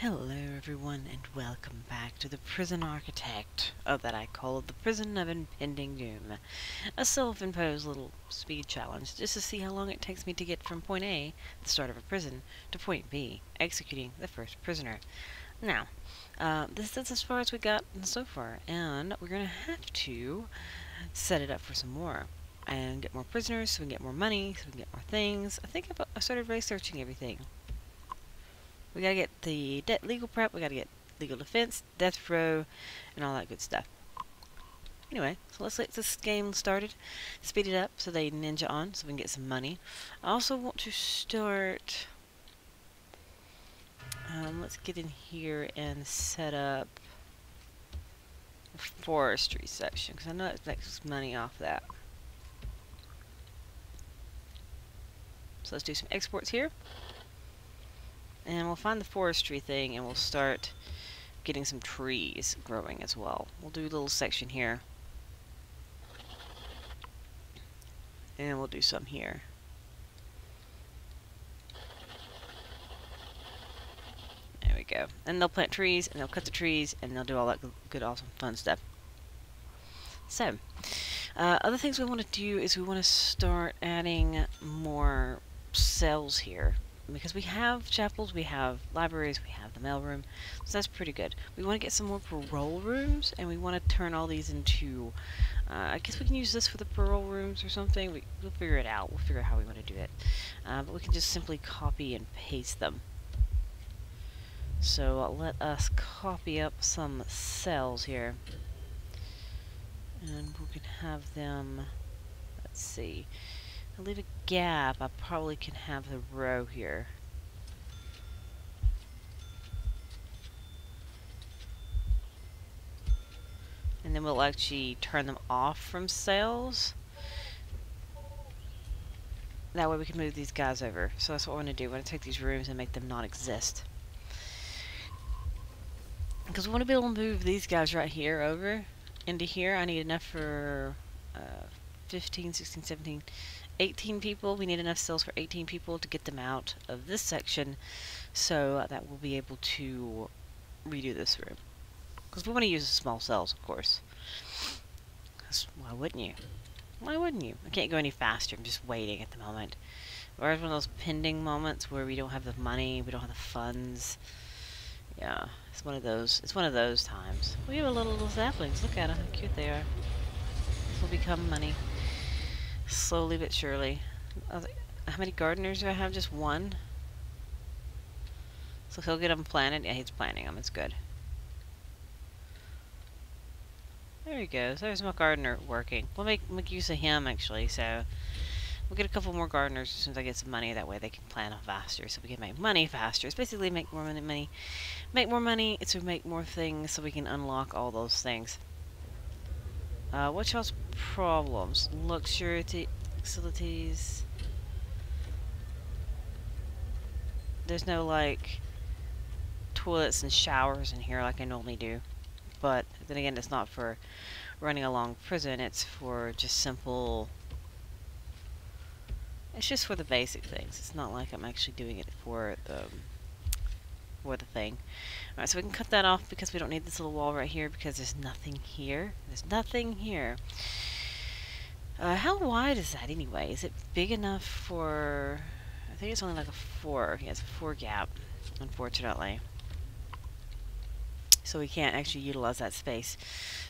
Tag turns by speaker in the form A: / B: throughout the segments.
A: Hello everyone and welcome back to the Prison Architect, that I call the Prison of Impending Doom. A self-imposed little speed challenge just to see how long it takes me to get from point A, the start of a prison, to point B, executing the first prisoner. Now, this is as far as we got so far, and we're going to have to set it up for some more. And get more prisoners so we can get more money, so we can get more things. I think I started researching everything. We gotta get the legal prep, we gotta get legal defense, death row, and all that good stuff. Anyway, so let's get this game started. Speed it up so they ninja on so we can get some money. I also want to start... let's get in here and set up a forestry section, because I know it makes money off that. So let's do some exports here. And we'll find the forestry thing and we'll start getting some trees growing as well. We'll do a little section here. And we'll do some here. There we go. And they'll plant trees, and they'll cut the trees, and they'll do all that good, awesome, fun stuff. So, other things we want to do is we want to start adding more cells here. Because we have chapels, we have libraries, we have the mailroom, so that's pretty good. We want to get some more parole rooms, and we want to turn all these into, I guess we can use this for the parole rooms or something. We'll figure it out. We'll figure out how we want to do it. But we can just simply copy and paste them. So let us copy up some cells here. And we can have them, let's see. I'll leave a gap. I probably can have the row here. And then we'll actually turn them off from cells. That way we can move these guys over. So that's what we're going to do. We're going to take these rooms and make them non-exist. Because we want to be able to move these guys right here over into here. I need enough for 15, 16, 17... 18 people. We need enough cells for 18 people to get them out of this section so that we'll be able to redo this room. Because we want to use the small cells, of course. Why wouldn't you? Why wouldn't you? I can't go any faster. I'm just waiting at the moment. Or it's one of those pending moments where we don't have the money, we don't have the funds. Yeah, it's one of those. It's one of those times. We have a little saplings. Look at them. How cute they are. This will become money. Slowly but surely. How many gardeners do I have? Just one? So he'll get them planted. Yeah, he's planting them. It's good. There he goes. There's my gardener working. We'll make use of him, actually. So we'll get a couple more gardeners as soon as I get some money. That way they can plant them faster. So we can make money faster. It's basically make more money. Make more money to make more things so we can unlock all those things. What's y'all's problems? Luxury facilities. There's no, like, toilets and showers in here like I normally do. But, then again, it's not for running a long prison. It's for just simple... It's just for the basic things. It's not like I'm actually doing it for the thing. Alright, so we can cut that off because we don't need this little wall right here because there's nothing here. There's nothing here. How wide is that anyway? Is it big enough for... I think it's only like a 4. Yeah, it's a 4 gap, unfortunately. So we can't actually utilize that space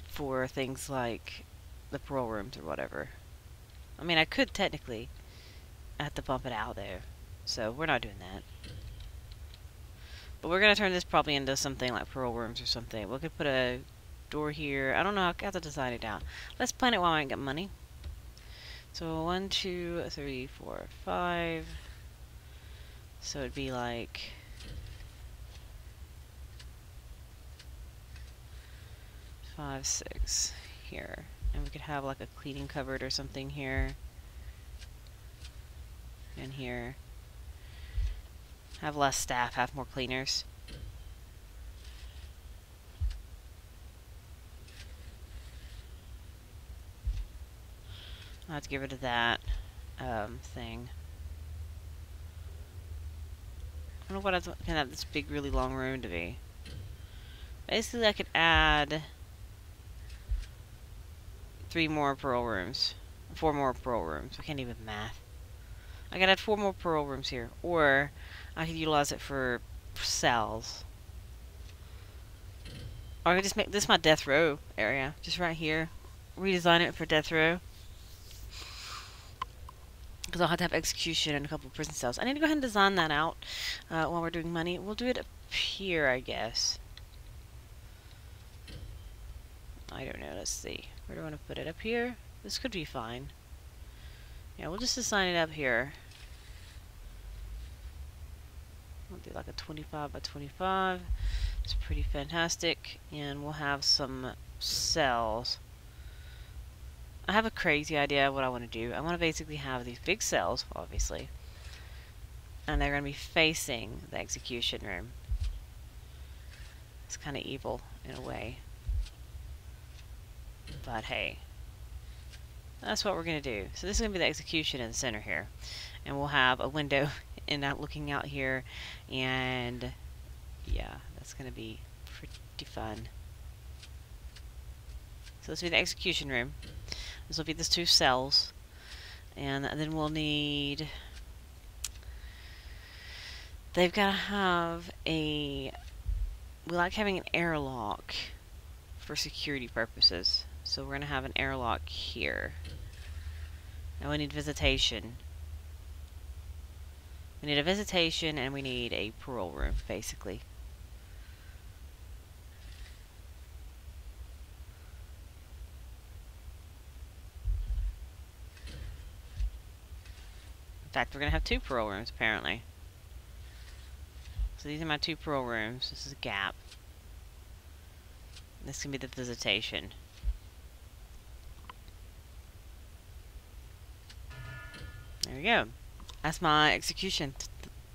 A: for things like the parole rooms or whatever. I mean, I could technically. I have to bump it out there. So we're not doing that. But we're going to turn this probably into something like parole rooms or something. We could put a door here. I don't know. I have to design it out. Let's plan it while I get money. So 1, 2, 3, 4, 5. So it'd be like 5, 6 here. And we could have like a cleaning cupboard or something here. And here. Have less staff, have more cleaners. I'll have to get rid of that thing. don't know what I can have this big, really long room to be. Basically, I could add 3 more parole rooms. 4 more parole rooms. I can't even math. I could add 4 more parole rooms here. Or I could utilize it for cells. Or I could just make this my death row area. Just right here. Redesign it for death row. Because I'll have to have execution and a couple of prison cells. I need to go ahead and design that out while we're doing money. We'll do it up here, I guess. I don't know. Let's see. Where do I want to put it? Up here? This could be fine. Yeah, we'll just assign it up here. We'll do like a 25 by 25. It's pretty fantastic. And we'll have some cells. I have a crazy idea of what I want to do. I want to basically have these big cells, obviously. And they're going to be facing the execution room. It's kind of evil in a way. But hey, that's what we're going to do. So this is going to be the execution in the center here. And we'll have a window and out looking out here. And yeah, that's going to be pretty fun. So this will be the execution room. This will be the 2 cells. And then we'll need... They've got to have a... We like having an airlock for security purposes. So we're going to have an airlock here. Now we need visitation. We need a visitation and we need a parole room, basically. In fact, we're going to have 2 parole rooms, apparently. So these are my 2 parole rooms. This is a gap. This can be the visitation. There we go. That's my execution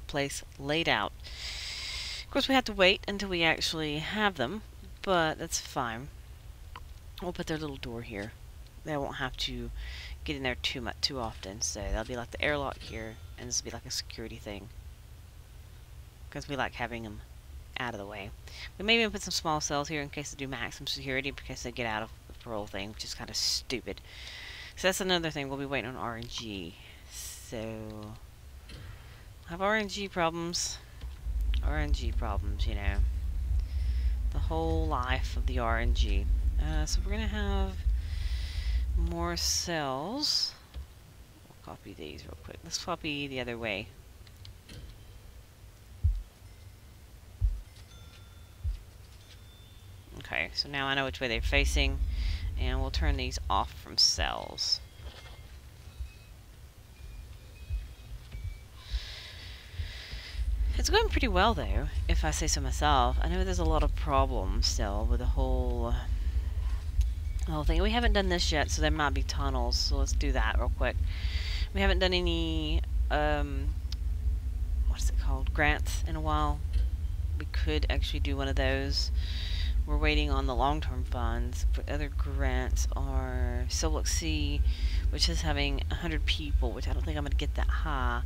A: place laid out. Of course, we have to wait until we actually have them, but that's fine. We'll put their little door here. They won't have to get in there too often, so that'll be like the airlock here, and this will be like a security thing. Because we like having them out of the way. We may even put some small cells here in case they do maximum security, because they get out of the parole thing, which is kind of stupid. So that's another thing. We'll be waiting on RNG. So, have RNG problems. RNG problems, you know. The whole life of the RNG. So we're going to have more cells. We'll copy these real quick. Let's copy the other way. Okay, so now I know which way they're facing, and we'll turn these off from cells. It's going pretty well, though, if I say so myself. I know there's a lot of problems still with the whole thing. We haven't done this yet, so there might be tunnels, so let's do that real quick. We haven't done any, what's it called, grants in a while. We could actually do one of those. We're waiting on the long-term funds. But other grants are Silk C, which is having 100 people, which I don't think I'm going to get that high.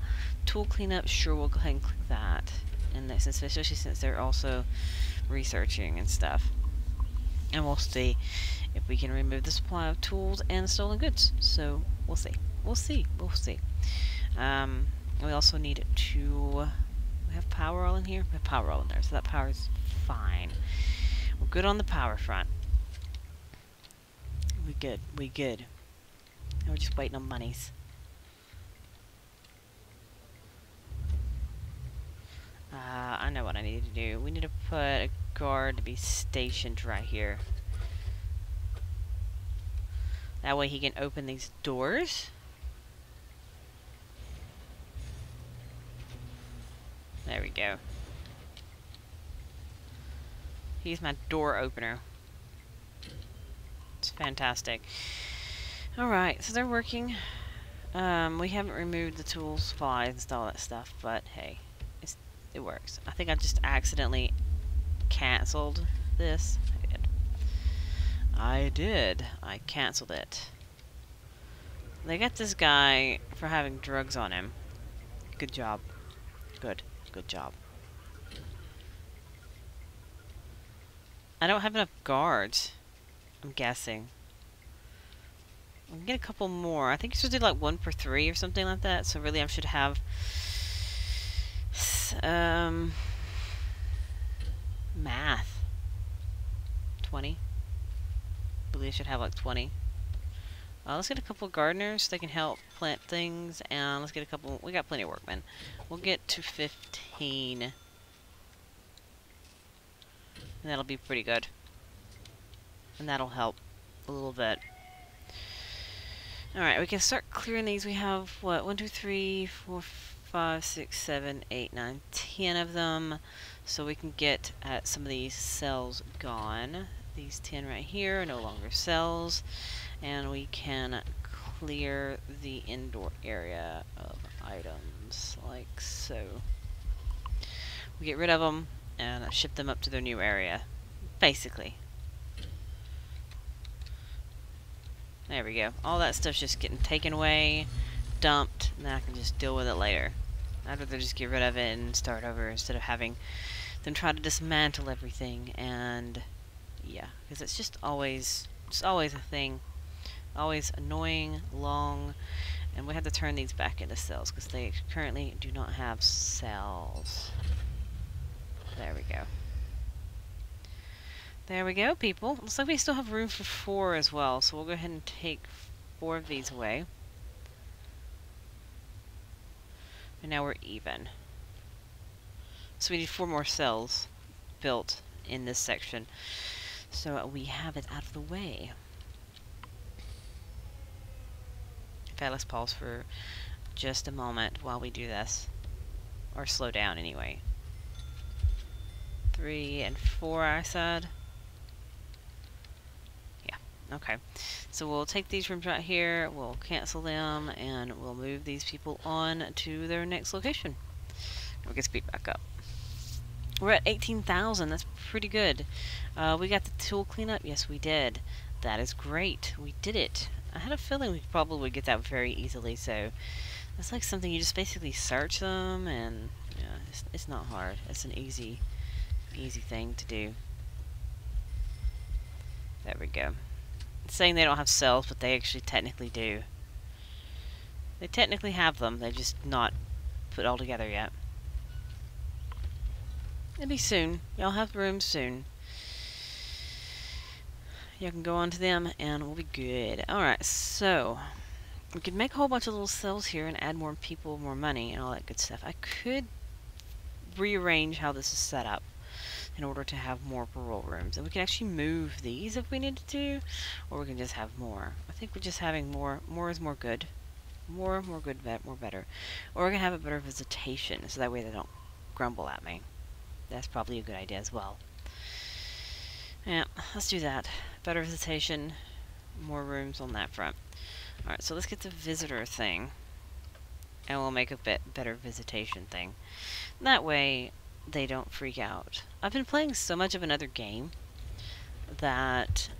A: Tool cleanup, sure, we'll go ahead and click that. And this, especially since they're also researching and stuff. And we'll see if we can remove the supply of tools and stolen goods. So we'll see. We'll see. We'll see. We also need to... We have power all in here? We have power all in there, so that power is fine. We're good on the power front. We good. We good. Now we're just waiting on monies. I know what I need to do. We need to put a guard to be stationed right here. That way he can open these doors. There we go. He's my door opener. It's fantastic. Alright, so they're working. We haven't removed the tools, supplies, and all that stuff, but hey, it works. I think I just accidentally canceled this. I did. I canceled it. They got this guy for having drugs on him. Good job. Good. Good job. I don't have enough guards, I'm guessing. We can get a couple more. I think you should do like 1 per 3 or something like that. So really I should have math 20. I believe I should have like 20. Let's get a couple gardeners. They can help plant things. And let's get a couple. We got plenty of workmen. We'll get to 15. And that'll be pretty good. And that'll help a little bit. Alright, we can start clearing these. We have, what, 1, 2, 3, 4, 5, 6, 7, 8, 9, 10 of them. So we can get at some of these cells gone. These 10 right here are no longer cells. And we can clear the indoor area of items, like so. We get rid of them and ship them up to their new area, basically. There we go. All that stuff's just getting taken away, dumped, and then I can just deal with it later. I'd rather just get rid of it and start over instead of having them try to dismantle everything. And yeah, because it's just always a thing. Always annoying, long, and we have to turn these back into cells because they currently do not have cells. There we go. There we go, people. Looks like we still have room for 4 as well, so we'll go ahead and take 4 of these away. And now we're even. So we need 4 more cells built in this section. So we have it out of the way. Okay, let's pause for just a moment while we do this. Or slow down anyway. 3 and 4, I said. Yeah, okay. So we'll take these rooms right here, we'll cancel them, and we'll move these people on to their next location. We can speed back up. We're at 18,000, that's pretty good. We got the tool cleanup? Yes, we did. That is great. We did it. I had a feeling we probably would get that very easily, so it's like something you just basically search them, and yeah, it's not hard. It's an easy thing to do. There we go. It's saying they don't have cells, but they actually technically do. They technically have them, they're just not put all together yet. It'll be soon. Y'all have rooms soon. You can go on to them and we'll be good. Alright, so we could make a whole bunch of little cells here and add more people, more money, and all that good stuff. I could rearrange how this is set up in order to have more parole rooms. And we can actually move these if we needed to, or we can just have more. I think we're just having more. More is more good. More good, more better. Or we're going to have a better visitation, so that way they don't grumble at me. That's probably a good idea as well. Yeah, let's do that. Better visitation, more rooms on that front. Alright, so let's get the visitor thing. And we'll make a better visitation thing. That way, they don't freak out. I've been playing so much of another game that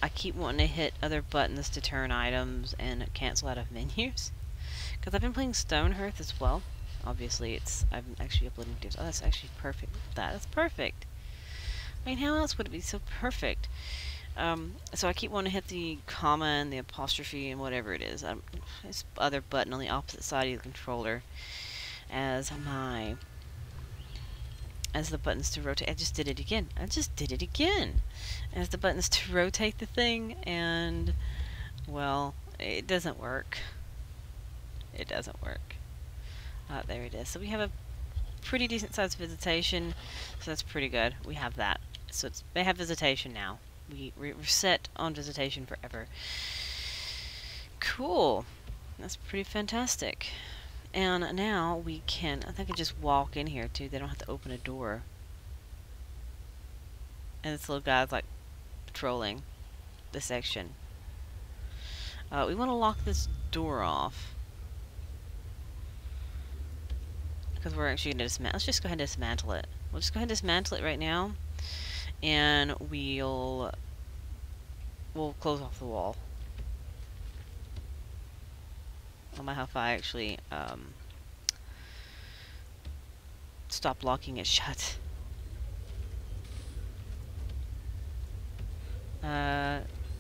A: I keep wanting to hit other buttons to turn items and cancel out of menus. Because I've been playing Stonehearth as well. Obviously, I'm actually uploading videos. Oh, that's actually perfect. That's perfect. I mean, how else would it be so perfect? So I keep wanting to hit the comma and the apostrophe and whatever it is. This other button on the opposite side of the controller as the buttons to rotate. I just did it again. As the buttons to rotate the thing, and well, it doesn't work. It doesn't work. There it is. So we have a pretty decent sized visitation, so that's pretty good. We have that. So they have visitation now. We're set on visitation forever. Cool. That's pretty fantastic. And now we can, I think I just walk in here too. They don't have to open a door. And this little guy's like patrolling the section. We want to lock this door off. Because we're actually going to dismantle. Let's just go ahead and dismantle it. We'll just go ahead and dismantle it right now. And we'll close off the wall. I don't know how far I actually stop locking it shut.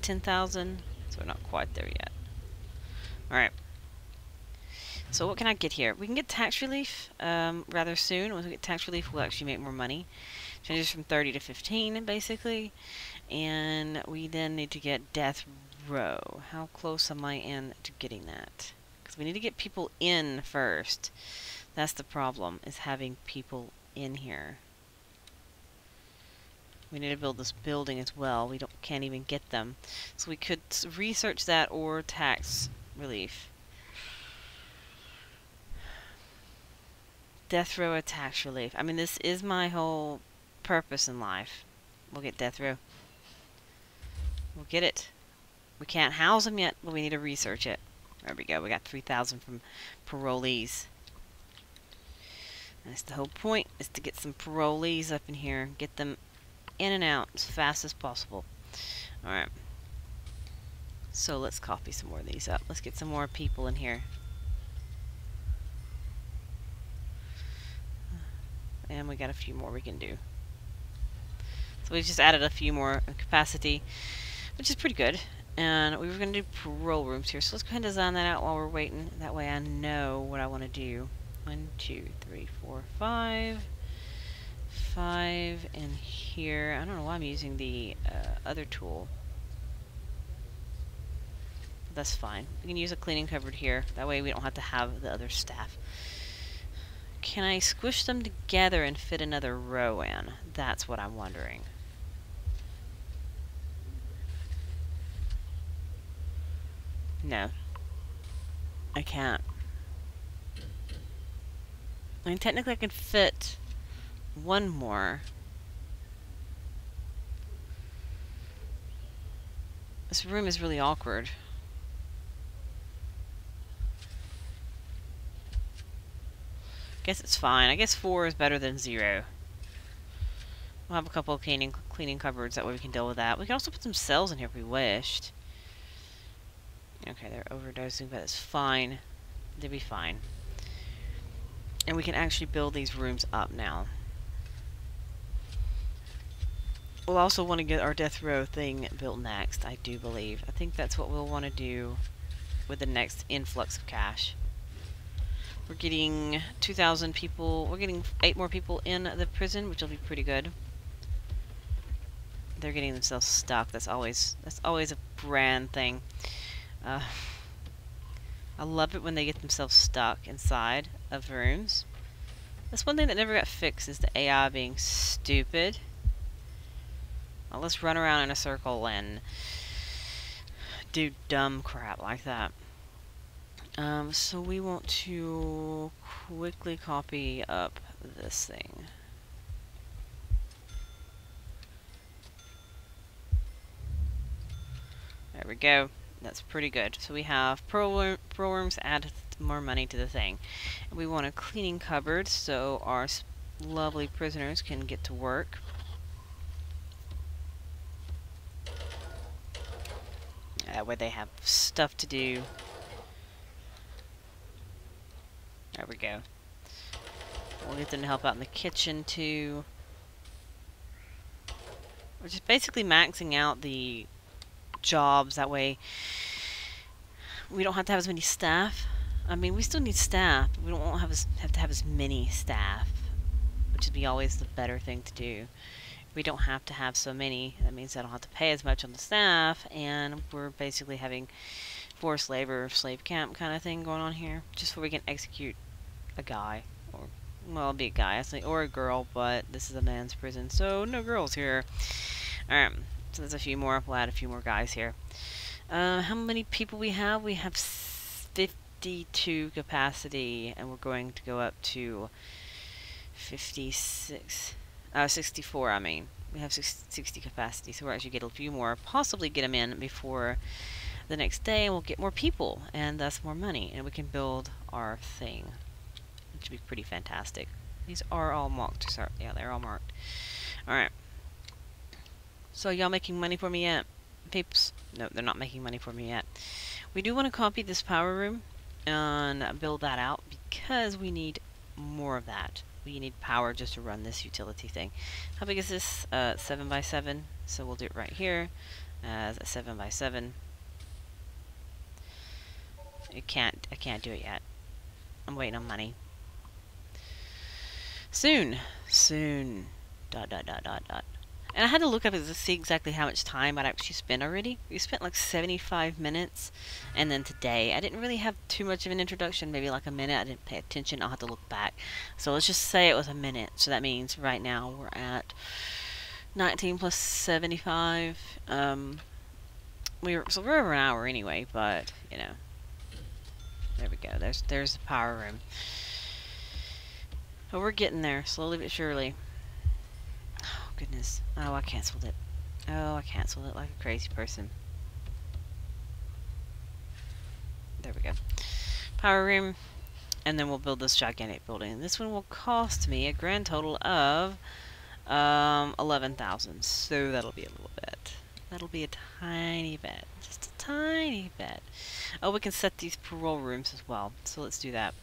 A: 10,000, so we're not quite there yet. Alright. So what can I get here? We can get tax relief rather soon. Once we get tax relief, we'll actually make more money. Changes from 30 to 15, basically. And we then need to get death row. How close am I in to getting that? Because we need to get people in first. That's the problem, is having people in here. We need to build this building as well. We can't even get them. So we could research that or tax relief. Death row or tax relief. I mean, this is my whole purpose in life. We'll get death row. We'll get it. We can't house them yet, but we need to research it. There we go. We got 3,000 from parolees. That's the whole point, is to get some parolees up in here. Get them in and out as fast as possible. Alright. So let's copy some more of these up. Let's get some more people in here. And we got a few more we can do. So we just added a few more capacity, which is pretty good. And we were going to do parole rooms here. So let's go ahead and design that out while we're waiting. That way I know what I want to do. 1, 2, 3, 4, 5. 5 in here. I don't know why I'm using the other tool. But that's fine. We can use a cleaning cupboard here. That way we don't have to have the other staff. Can I squish them together and fit another row in? That's what I'm wondering. No. I can't. I mean, technically I can fit one more. This room is really awkward. Guess it's fine. I guess 4 is better than 0. We'll have a couple of cleaning cupboards. That way we can deal with that. We can also put some cells in here if we wished. Okay, they're overdosing, but it's fine. They'll be fine. And we can actually build these rooms up now. We'll also want to get our death row thing built next, I do believe. I think that's what we'll want to do with the next influx of cash. We're getting 2,000 people. We're getting 8 more people in the prison, which will be pretty good. They're getting themselves stuck. That's always a brand thing. I love it when they get themselves stuck inside of rooms. That's one thing that never got fixed, is the AI being stupid. Well, let's run around in a circle and do dumb crap like that. So we want to quickly copy up this thing. There we go. That's pretty good. So we have Parole Rooms, add more money to the thing. And we want a cleaning cupboard so our lovely prisoners can get to work. That way they have stuff to do. There we go. We'll get them to help out in the kitchen too. We're just basically maxing out the jobs. That way we don't have to have as many staff. I mean, we still need staff, but we don't have to have as many staff, which would be always the better thing to do. We don't have to have so many. That means I don't have to pay as much on the staff, and we're basically having forced labor, slave camp kind of thing going on here, just so we can execute a guy, or, well, it'll be a guy, or a girl, but this is a man's prison, so no girls here. Alright, so there's a few more. We'll add a few more guys here. How many people we have? We have 52 capacity, and we're going to go up to 64, I mean. We have 60 capacity, so we're actually get a few more, possibly get them in before the next day, and we'll get more people, and thus more money, and we can build our thing, which would be pretty fantastic. These are all marked. Sorry, yeah, they're all marked. Alright. So, y'all making money for me yet? Peeps? No, they're not making money for me yet. We do want to copy this power room and build that out, because we need more of that. We need power just to run this utility thing. How big is this? 7 by 7. So we'll do it right here. as a 7x7. I can't do it yet. I'm waiting on money. Soon. Soon. Dot dot dot dot dot. And I had to look up to see exactly how much time I'd actually spent already. We spent like 75 minutes. And then today, I didn't really have too much of an introduction. Maybe like a minute. I didn't pay attention. I'll have to look back. So let's just say it was a minute. So that means right now we're at 19 plus 75. So we're over an hour anyway, but, you know. There we go. There's the power room. But we're getting there, slowly but surely. Oh, goodness. Oh, I canceled it. Oh, I canceled it like a crazy person. There we go. Power room. And then we'll build this gigantic building. This one will cost me a grand total of 11,000. So that'll be a little bit. That'll be a tiny bit. Just a tiny bit. Oh, we can set these parole rooms as well. So let's do that.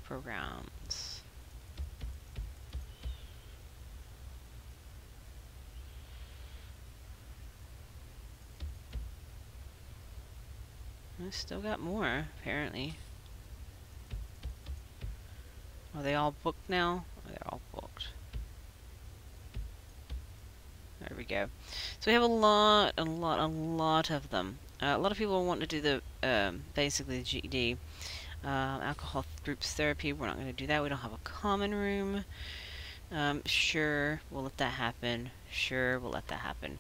A: Programs. We still got more, apparently. Are they all booked now? Oh, they're all booked. There we go. So we have a lot of them. A lot of people want to do the, basically the GED. Alcohol groups therapy, we're not going to do that. We don't have a common room. Sure, we'll let that happen. Sure, we'll let that happen.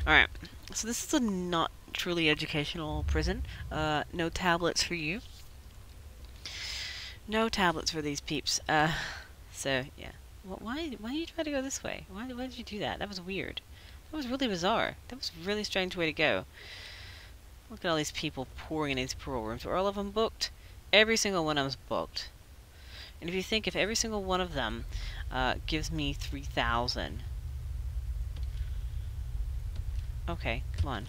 A: Alright, so this is a not truly educational prison. No tablets for you. No tablets for these peeps. So, yeah. Well, why did you try to go this way? Why did you do that? That was weird. That was really bizarre. That was a really strange way to go. Look at all these people pouring in these parole rooms. Are all of them booked? Every single one of them's booked. And if you think if every single one of them gives me 3,000. Okay, come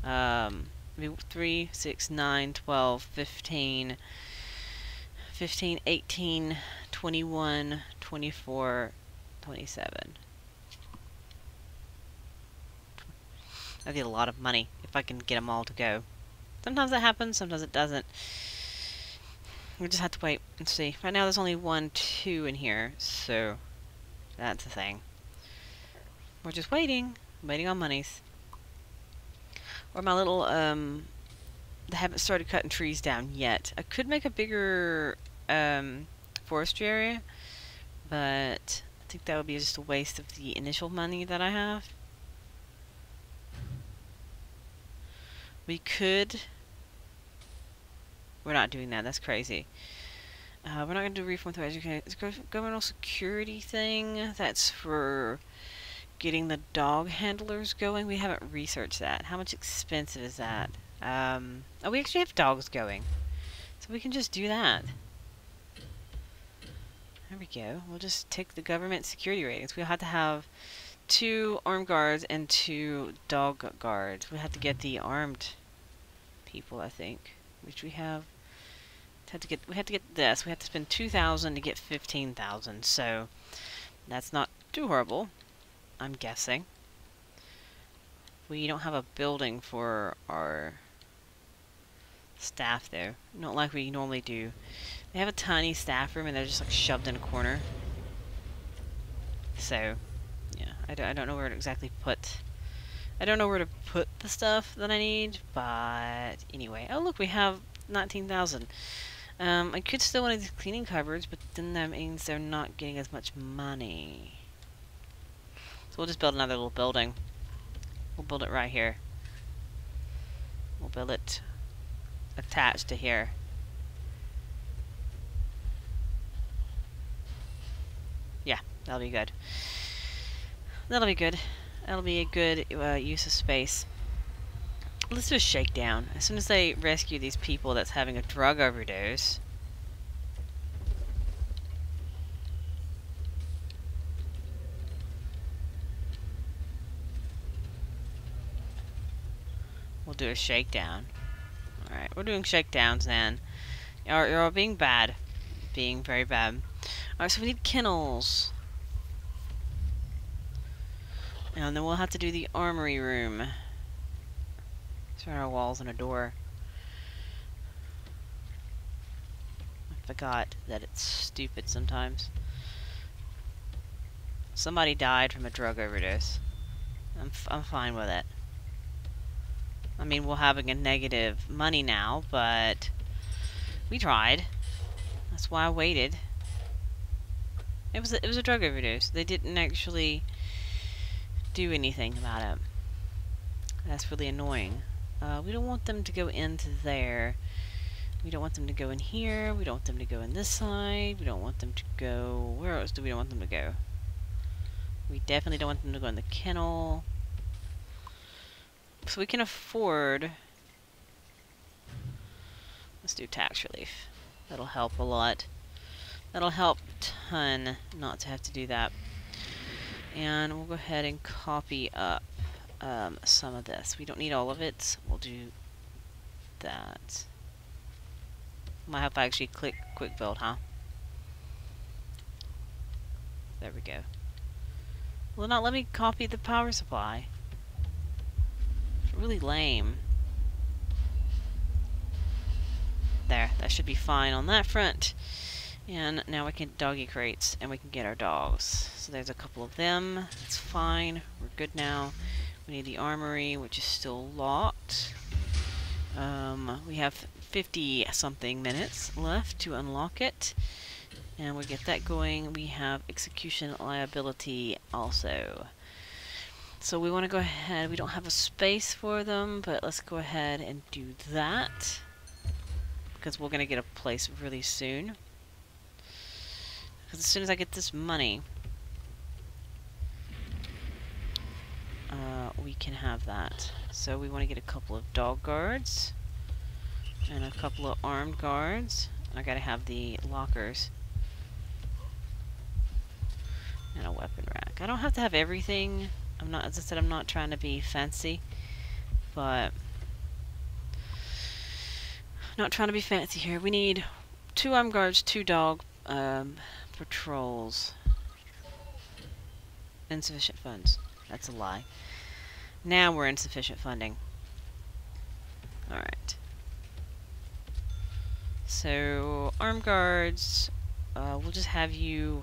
A: on. 3, 6, 9, 12, 15, 18, 21, 24, 27. That'd be a lot of money if I can get them all to go. Sometimes that happens, sometimes it doesn't. We just have to wait and see. Right now there's only 1, 2 in here, so that's the thing. We're just waiting on monies. Or my little, they haven't started cutting trees down yet. I could make a bigger, forestry area, but I think that would be just a waste of the initial money that I have. We could... We're not doing that. That's crazy. We're not going to do reform through education. It's a governmental security thing. That's for getting the dog handlers going. We haven't researched that. How much expensive is that? Oh, we actually have dogs going. So we can just do that. There we go. We'll just take the government security ratings. We'll have to have 2 armed guards and 2 dog guards. We have to get the armed people, I think. Which we have. We have to get this. We have to spend 2,000 to get 15,000. So that's not too horrible, I'm guessing. We don't have a building for our staff though. Not like we normally do. They have a tiny staff room and they're just like shoved in a corner. So yeah, I don't know where to exactly put. I don't know where to put the stuff that I need, but anyway. Oh look, we have 19,000. I could still want these cleaning cupboards, but then that means they're not getting as much money. So we'll just build another little building. We'll build it right here. We'll build it attached to here. Yeah, that'll be good. That'll be good. That'll be a good use of space. Let's do a shakedown. As soon as they rescue these people that's having a drug overdose. We'll do a shakedown. Alright, we're doing shakedowns then. You're all being bad. Being very bad. Alright, so we need kennels. And then we'll have to do the Armory Room. Turn our walls and a door. I forgot that it's stupid sometimes. Somebody died from a drug overdose. I'm fine with it. I mean, we're having a negative money now, but we tried. That's why I waited. It was a drug overdose. They didn't actually do anything about it. That's really annoying. We don't want them to go into there. We don't want them to go in here. We don't want them to go in this side. We don't want them to go... Where else do we want them to go? We definitely don't want them to go in the kennel. So we can afford... Let's do tax relief. That'll help a lot. That'll help a ton not to have to do that. And we'll go ahead and copy up some of this. We don't need all of it. We'll do that. Might have to actually click quick build, huh? There we go. Will it not let me copy the power supply? It's really lame. There, that should be fine on that front. And now we can doggy crates and we can get our dogs. So there's a couple of them. That's fine. We're good now. We need the armory, which is still locked. We have 50 something minutes left to unlock it. And we'll get that going. We have execution liability also. So we want to go ahead. We don't have a space for them, but let's go ahead and do that. Because we're going to get a place really soon. Because as soon as I get this money, we can have that. So we want to get a couple of dog guards and a couple of armed guards. I gotta have the lockers and a weapon rack. I don't have to have everything. I'm not, as I said, I'm not trying to be fancy, but not trying to be fancy here. We need 2 armed guards, 2 dog patrols. Insufficient funds. That's a lie. Now we're insufficient funding. Alright. So, armed guards, we'll just have you...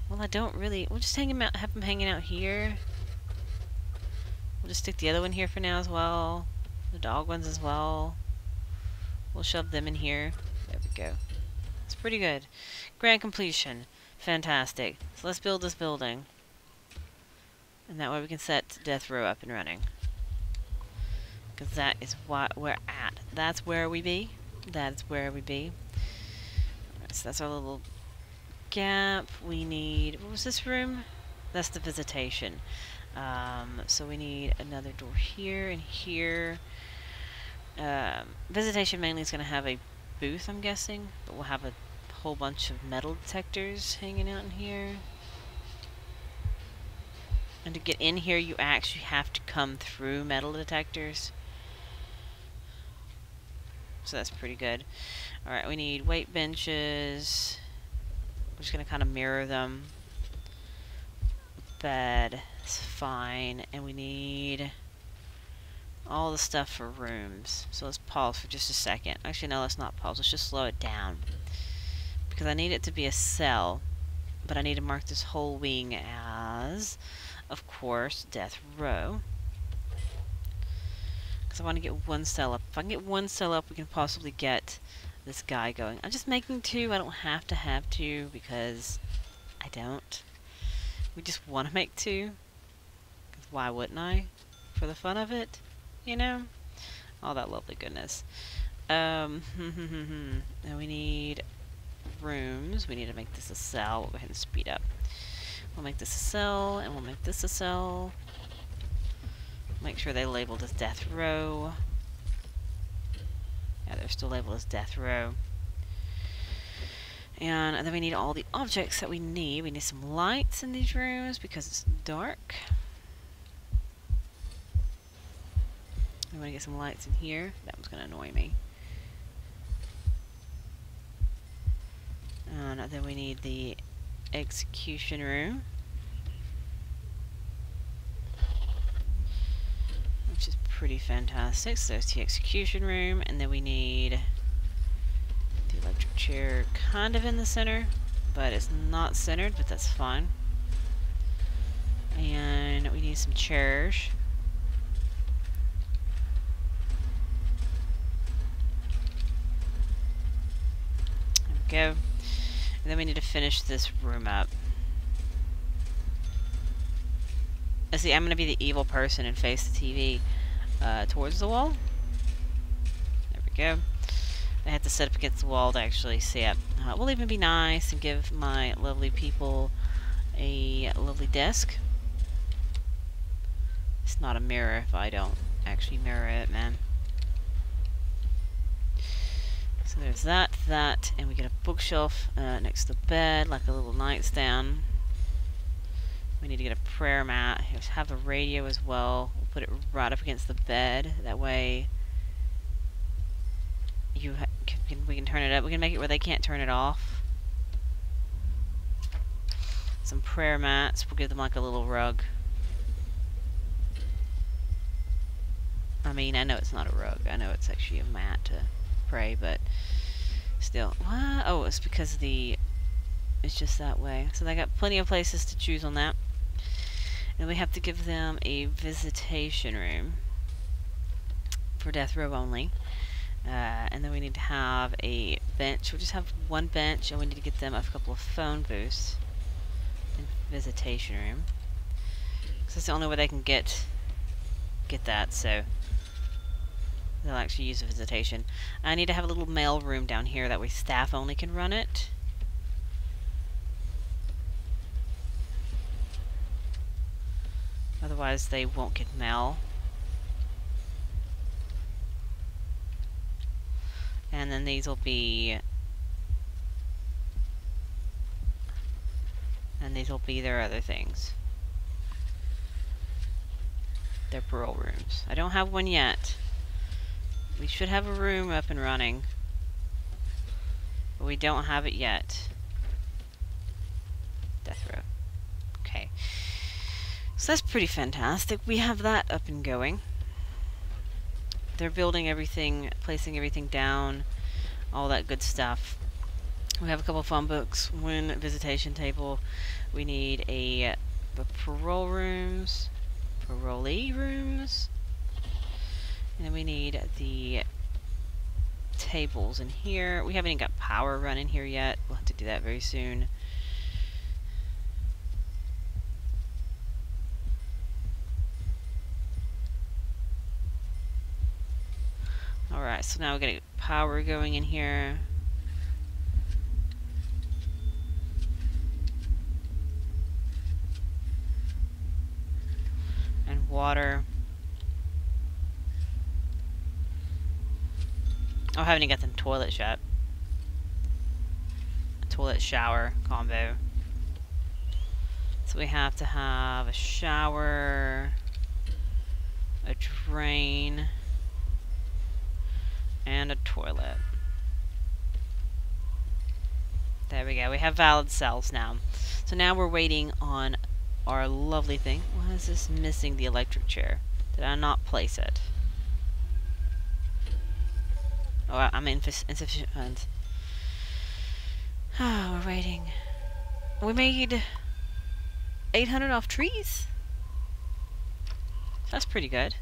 A: Well, I don't really... We'll just have them hanging out here. We'll just stick the other one here for now as well. The dog ones as well. We'll shove them in here. There we go. It's pretty good. Grand completion. Fantastic. So let's build this building. And that way we can set death row up and running. Because that is what we're at. That's where we be. That's where we be. Alright, so that's our little gap. We need... What was this room? That's the visitation. So we need another door here and here. Visitation mainly is going to have a booth, I'm guessing. But we'll have a whole bunch of metal detectors hanging out in here. And to get in here, you actually have to come through metal detectors. So that's pretty good. Alright, we need weight benches. We're just going to kind of mirror them. Bed is fine. And we need all the stuff for rooms. So let's pause for just a second. Actually, no, let's not pause. Let's just slow it down. Because I need it to be a cell. But I need to mark this whole wing as... Of course, death row. Because I want to get 1 cell up. If I can get 1 cell up, we can possibly get this guy going. I'm just making 2. I don't have to have 2 because I don't. We just want to make 2. Because why wouldn't I? For the fun of it, you know? All that lovely goodness. And we need rooms. We need to make this a cell. We'll go ahead and speed up. We'll make this a cell, and we'll make this a cell. Make sure they labeled as death row. Yeah, they're still labeled as death row. And then we need all the objects that we need. We need some lights in these rooms because it's dark. We want to get some lights in here. That was going to annoy me. And then we need the execution room. pretty fantastic. So there's the execution room, and then we need the electric chair kind of in the center, but it's not centered, but that's fine. And we need some chairs. There we go. And then we need to finish this room up. See, I'm going to be the evil person and face the TV towards the wall. There we go. I have to sit up against the wall to actually see it. We'll even be nice and give my lovely people a lovely desk. It's not a mirror if I don't actually mirror it, man. So there's that, and we get a bookshelf next to the bed, like a little nightstand. We need to get a prayer mat. Have a radio as well. We'll put it right up against the bed. That way, we can turn it up. We can make it where they can't turn it off. Some prayer mats. We'll give them like a little rug. I mean, I know it's not a rug. I know it's actually a mat to pray, but still. What? Oh, it's because it's just that way. So they got plenty of places to choose on that. And we have to give them a visitation room for death row only. And then we need to have a bench. We'll just have one bench, and we need to get them a couple of phone booths in visitation room. Because that's the only way they can get that, so they'll actually use the visitation. I need to have a little mail room down here, that way staff only can run it. Otherwise, they won't get mail. And then these will be... and these will be their other things. Their parole rooms. I don't have one yet. We should have a room up and running. But we don't have it yet. Death row. Okay. So that's pretty fantastic. We have that up and going. They're building everything, placing everything down, all that good stuff. We have a couple of phone books, one visitation table. We need the parole rooms, parolee rooms, and then we need the tables in here. We haven't even got power running here yet. We'll have to do that very soon. Alright, so now we're getting power going in here. And water. Oh, I haven't even got the toilet yet. Toilet shower combo. So we have to have a shower, a drain, and a toilet. There we go. We have valid cells now. So now we're waiting on our lovely thing. Why is this missing the electric chair? Did I not place it? Oh, I'm insufficient funds. Oh, we're waiting. We made 800 off trees? That's pretty good.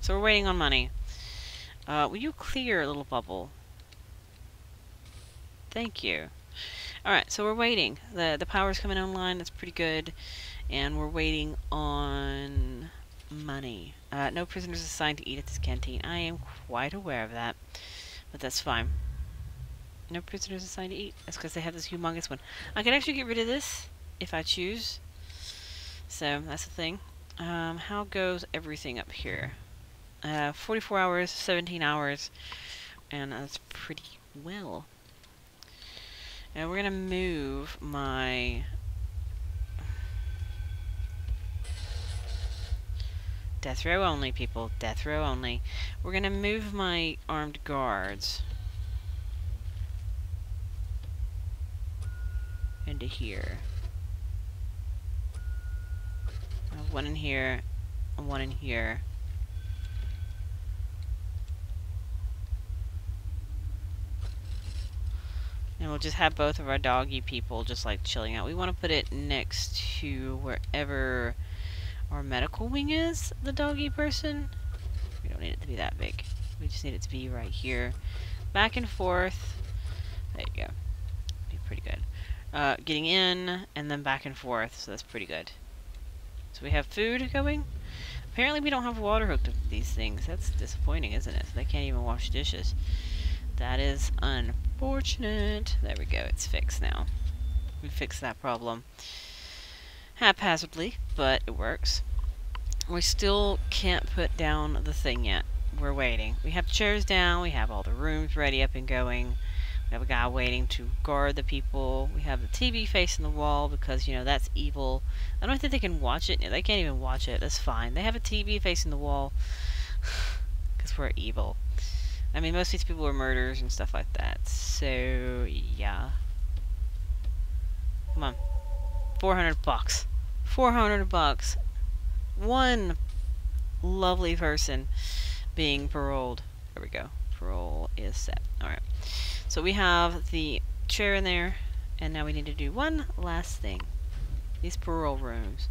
A: So we're waiting on money. Will you clear a little bubble? Thank you. Alright, so we're waiting. The power's coming online. That's pretty good. And we're waiting on money. No prisoners assigned to eat at this canteen. I am quite aware of that. But that's fine. No prisoners assigned to eat. That's because they have this humongous one. I can actually get rid of this if I choose. So, that's the thing. How goes everything up here? 44 hours, 17 hours, and that's pretty well. And we're gonna move my death row only, people. Death row only. We're gonna move my armed guards into here. I have one in here, and one in here. And we'll just have both of our doggy people just like chilling out. We want to put it next to wherever our medical wing is, the doggy person. We don't need it to be that big. We just need it to be right here. Back and forth. There you go. Be pretty good. Getting in and then back and forth, so that's pretty good. So we have food going. Apparently we don't have water hooked up to these things. That's disappointing, isn't it? So they can't even wash dishes. That is unfortunate. There we go. It's fixed now. We fixed that problem haphazardly, but it works. We still can't put down the thing yet. We're waiting. We have chairs down. We have all the rooms ready up and going. We have a guy waiting to guard the people. We have the TV facing the wall because, you know, that's evil. I don't think they can watch it. They can't even watch it. That's fine. They have a TV facing the wall because we're evil. I mean, most of these people were murderers and stuff like that. So, yeah. Come on. $400. $400. One lovely person being paroled. There we go. Parole is set. Alright. So we have the chair in there. And now we need to do one last thing. These parole rooms.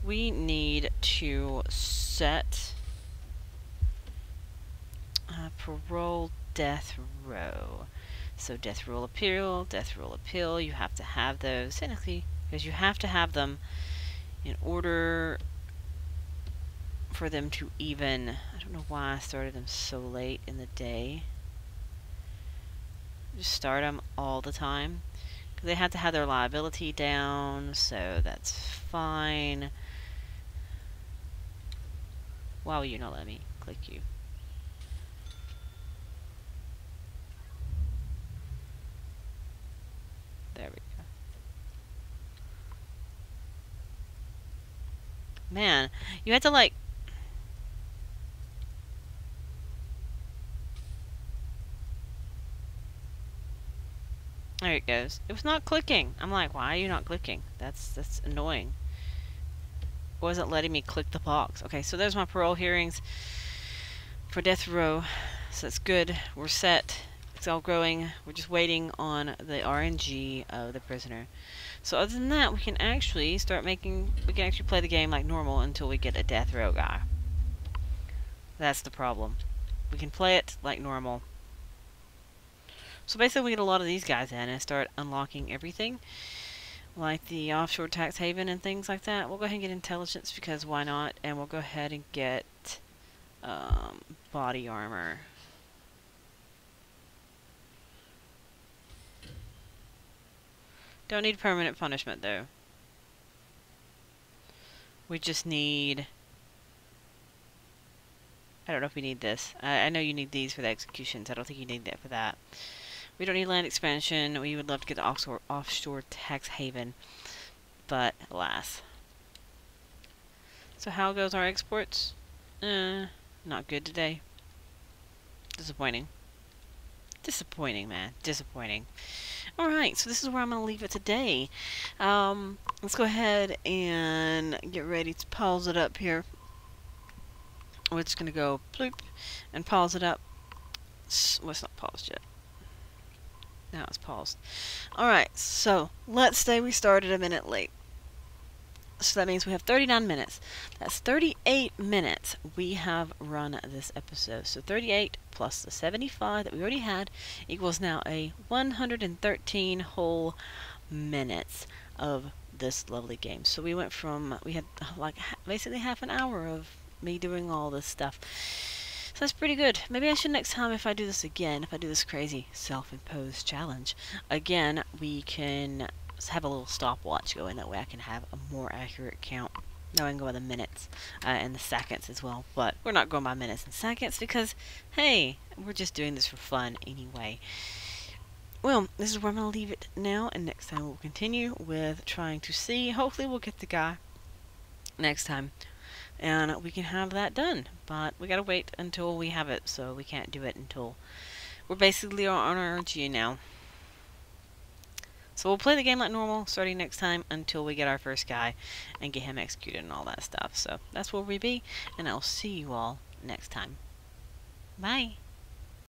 A: We need to set parole death row. So death row appeal, you have to have those technically because you have to have them in order for them to even, I don't know why I started them so late in the day. Just start them all the time because they have to have their liability down, so that's fine. Why will you not let me click you? There we go. Man, you had to like... There it goes. It was not clicking. I'm like, why are you not clicking? That's annoying. It wasn't letting me click the box. Okay, so there's my parole hearings for death row. So that's good. We're set. It's all growing. We're just waiting on the RNG of the prisoner. So other than that, we can actually play the game like normal until we get a death row guy. That's the problem. We can play it like normal. So basically we get a lot of these guys in and start unlocking everything. Like the offshore tax haven and things like that. We'll go ahead and get intelligence because why not? And we'll go ahead and get body armor. Don't need permanent punishment though. We just need... I don't know if we need this. I know you need these for the executions. I don't think you need that for that. We don't need land expansion. We would love to get the offshore tax haven. But, alas. So how goes our exports? Not good today. Disappointing. Disappointing, man. Disappointing. Alright, so this is where I'm going to leave it today. Let's go ahead and get ready to pause it up here. We're just going to go bloop and pause it up. Well, it's not paused yet. Now it's paused. Alright, so let's say we started a minute late. So that means we have 39 minutes. That's 38 minutes we have run this episode. So 38 plus the 75 that we already had equals now a 113 whole minutes of this lovely game. So we went from, we had like basically half an hour of me doing all this stuff. So that's pretty good. Maybe I should next time, if I do this again, if I do this crazy self-imposed challenge again, we can have a little stopwatch going. That way I can have a more accurate count. Now I can go by the minutes and the seconds as well. But we're not going by minutes and seconds because, hey, we're just doing this for fun anyway. Well, this is where I'm going to leave it now. And next time we'll continue with trying to see. Hopefully we'll get the guy next time. And we can have that done. But we got to wait until we have it. So we can't do it until we're basically on our G now. So we'll play the game like normal starting next time until we get our first guy and get him executed and all that stuff. So that's where we be, and I'll see you all next time. Bye.